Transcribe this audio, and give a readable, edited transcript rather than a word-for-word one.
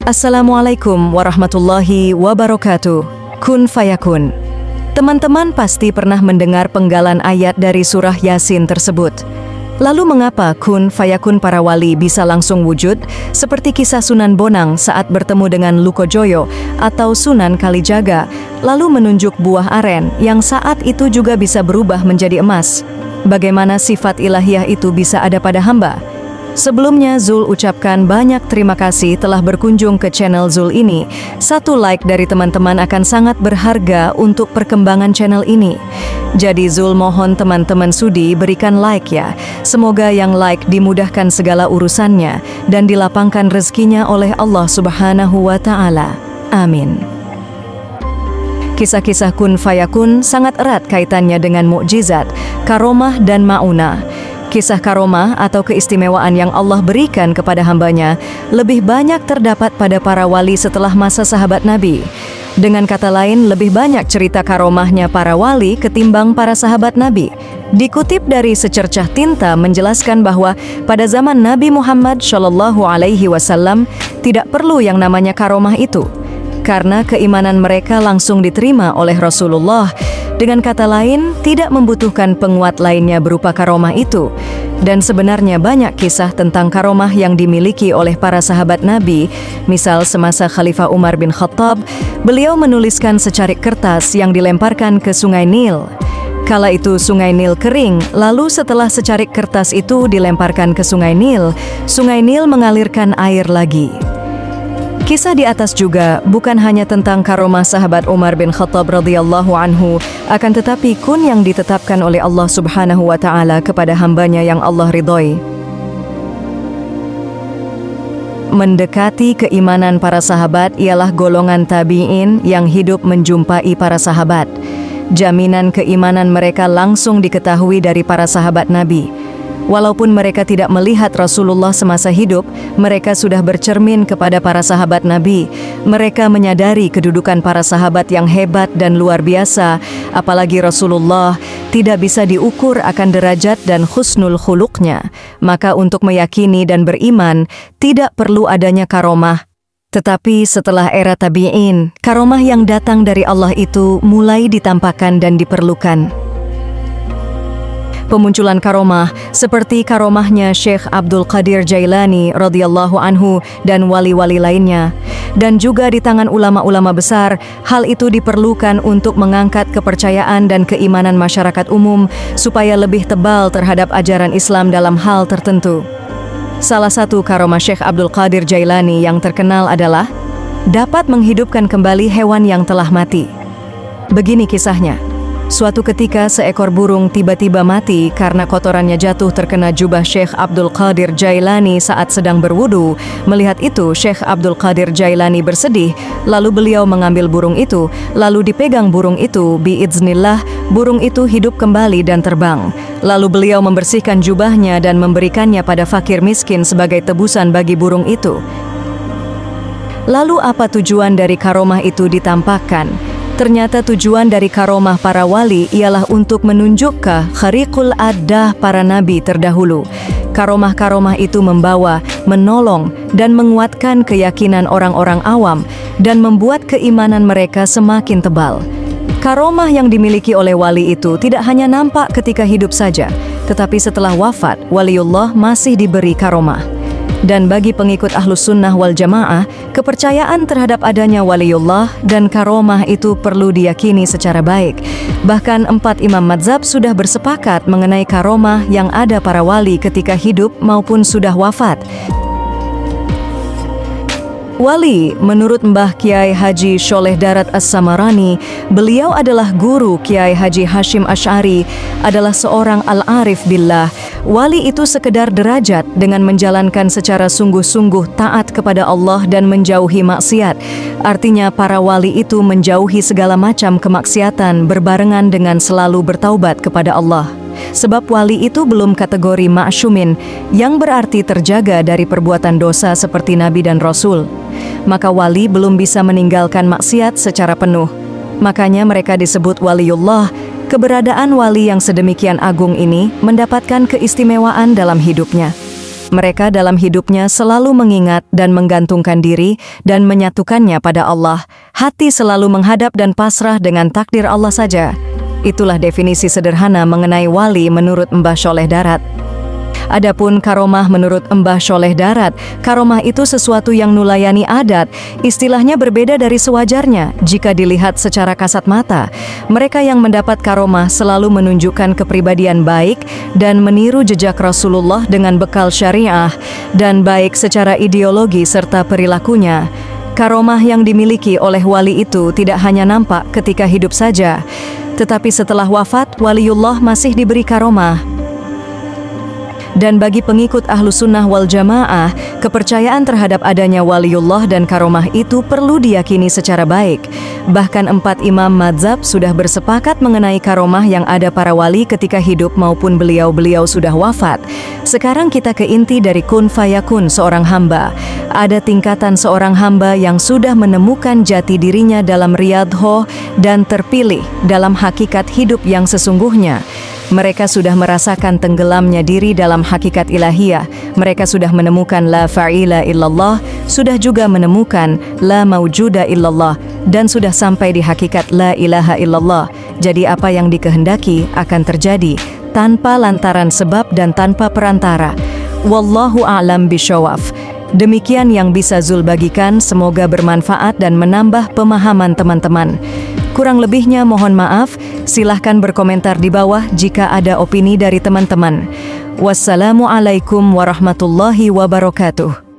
Assalamualaikum warahmatullahi wabarakatuh. Kun fayakun. Teman-teman pasti pernah mendengar penggalan ayat dari surah Yasin tersebut. Lalu mengapa kun fayakun para wali bisa langsung wujud, seperti kisah Sunan Bonang saat bertemu dengan Lukojoyo atau Sunan Kalijaga, lalu menunjuk buah aren yang saat itu juga bisa berubah menjadi emas? Bagaimana sifat ilahiyah itu bisa ada pada hamba? Sebelumnya Zul ucapkan banyak terima kasih telah berkunjung ke channel Zul ini. Satu like dari teman-teman akan sangat berharga untuk perkembangan channel ini. Jadi Zul mohon teman-teman sudi berikan like ya. Semoga yang like dimudahkan segala urusannya dan dilapangkan rezekinya oleh Allah Subhanahu wa Ta'ala. Amin. Kisah-kisah kun fayakun sangat erat kaitannya dengan mukjizat, karomah dan maunah. Kisah karomah atau keistimewaan yang Allah berikan kepada hambanya lebih banyak terdapat pada para wali setelah masa sahabat Nabi. Dengan kata lain, lebih banyak cerita karomahnya para wali ketimbang para sahabat Nabi. Dikutip dari Secercah Tinta menjelaskan bahwa pada zaman Nabi Muhammad SAW tidak perlu yang namanya karomah itu, karena keimanan mereka langsung diterima oleh Rasulullah. Dengan kata lain, tidak membutuhkan penguat lainnya berupa karomah itu. Dan sebenarnya banyak kisah tentang karomah yang dimiliki oleh para sahabat Nabi. Misal semasa Khalifah Umar bin Khattab, beliau menuliskan secarik kertas yang dilemparkan ke Sungai Nil. Kala itu Sungai Nil kering, lalu setelah secarik kertas itu dilemparkan ke Sungai Nil mengalirkan air lagi. Kisah di atas juga bukan hanya tentang karomah sahabat Umar bin Khattab radhiyallahu anhu, akan tetapi kun yang ditetapkan oleh Allah Subhanahu wa Ta'ala kepada hambanya yang Allah ridhoi. Mendekati keimanan para sahabat ialah golongan tabi'in yang hidup menjumpai para sahabat. Jaminan keimanan mereka langsung diketahui dari para sahabat Nabi. Walaupun mereka tidak melihat Rasulullah semasa hidup, mereka sudah bercermin kepada para sahabat Nabi. Mereka menyadari kedudukan para sahabat yang hebat dan luar biasa, apalagi Rasulullah tidak bisa diukur akan derajat dan husnul khuluqnya. Maka untuk meyakini dan beriman, tidak perlu adanya karomah. Tetapi setelah era tabi'in, karomah yang datang dari Allah itu mulai ditampakkan dan diperlukan. Pemunculan karomah seperti karomahnya Syekh Abdul Qadir Jailani radhiyallahu anhu dan wali-wali lainnya, dan juga di tangan ulama-ulama besar, hal itu diperlukan untuk mengangkat kepercayaan dan keimanan masyarakat umum supaya lebih tebal terhadap ajaran Islam dalam hal tertentu. Salah satu karomah Syekh Abdul Qadir Jailani yang terkenal adalah dapat menghidupkan kembali hewan yang telah mati. Begini kisahnya. Suatu ketika seekor burung tiba-tiba mati karena kotorannya jatuh terkena jubah Syekh Abdul Qadir Jailani saat sedang berwudu. Melihat itu, Syekh Abdul Qadir Jailani bersedih, lalu beliau mengambil burung itu, lalu dipegang burung itu, biiznillah, burung itu hidup kembali dan terbang. Lalu beliau membersihkan jubahnya dan memberikannya pada fakir miskin sebagai tebusan bagi burung itu. Lalu apa tujuan dari karomah itu ditampakkan? Ternyata tujuan dari karomah para wali ialah untuk menunjukkan khariqul adah para nabi terdahulu. Karomah-karomah itu membawa, menolong, dan menguatkan keyakinan orang-orang awam dan membuat keimanan mereka semakin tebal. Karomah yang dimiliki oleh wali itu tidak hanya nampak ketika hidup saja, tetapi setelah wafat, waliullah masih diberi karomah. Dan bagi pengikut Ahlus Sunnah wal Jamaah, kepercayaan terhadap adanya waliullah dan karomah itu perlu diyakini secara baik. Bahkan 4 imam mazhab sudah bersepakat mengenai karomah yang ada para wali ketika hidup maupun sudah wafat. Wali, menurut Mbah Kiai Haji Sholeh Darat As-Samarani, beliau adalah guru Kiai Haji Hashim Asy'ari, adalah seorang al-arif billah. Wali itu sekedar derajat dengan menjalankan secara sungguh-sungguh taat kepada Allah dan menjauhi maksiat. Artinya para wali itu menjauhi segala macam kemaksiatan berbarengan dengan selalu bertaubat kepada Allah. Sebab wali itu belum kategori ma'syumin, yang berarti terjaga dari perbuatan dosa seperti Nabi dan Rasul. Maka wali belum bisa meninggalkan maksiat secara penuh. Makanya mereka disebut waliullah. Keberadaan wali yang sedemikian agung ini mendapatkan keistimewaan dalam hidupnya. Mereka dalam hidupnya selalu mengingat dan menggantungkan diri dan menyatukannya pada Allah. Hati selalu menghadap dan pasrah dengan takdir Allah saja. Itulah definisi sederhana mengenai wali menurut Mbah Sholeh Darat. Adapun karomah menurut Mbah Sholeh Darat, karomah itu sesuatu yang nulayani adat, istilahnya berbeda dari sewajarnya jika dilihat secara kasat mata. Mereka yang mendapat karomah selalu menunjukkan kepribadian baik dan meniru jejak Rasulullah dengan bekal syariah dan baik secara ideologi serta perilakunya. Karomah yang dimiliki oleh wali itu tidak hanya nampak ketika hidup saja, tetapi setelah wafat, waliullah masih diberi karomah. Dan bagi pengikut Ahlus Sunnah wal Jamaah, kepercayaan terhadap adanya waliullah dan karomah itu perlu diyakini secara baik. Bahkan 4 imam madzhab sudah bersepakat mengenai karomah yang ada para wali ketika hidup maupun beliau-beliau sudah wafat. Sekarang kita ke inti dari kun fayakun seorang hamba. Ada tingkatan seorang hamba yang sudah menemukan jati dirinya dalam riyadhah dan terpilih dalam hakikat hidup yang sesungguhnya. Mereka sudah merasakan tenggelamnya diri dalam hakikat ilahiyah. Mereka sudah menemukan la fa'ila illallah, sudah juga menemukan la maujuda illallah, dan sudah sampai di hakikat la ilaha illallah. Jadi apa yang dikehendaki akan terjadi tanpa lantaran sebab dan tanpa perantara. Wallahu a'lam bishawab. Demikian yang bisa Zul bagikan, semoga bermanfaat dan menambah pemahaman teman-teman. Kurang lebihnya mohon maaf, silahkan berkomentar di bawah jika ada opini dari teman-teman. Wassalamualaikum warahmatullahi wabarakatuh.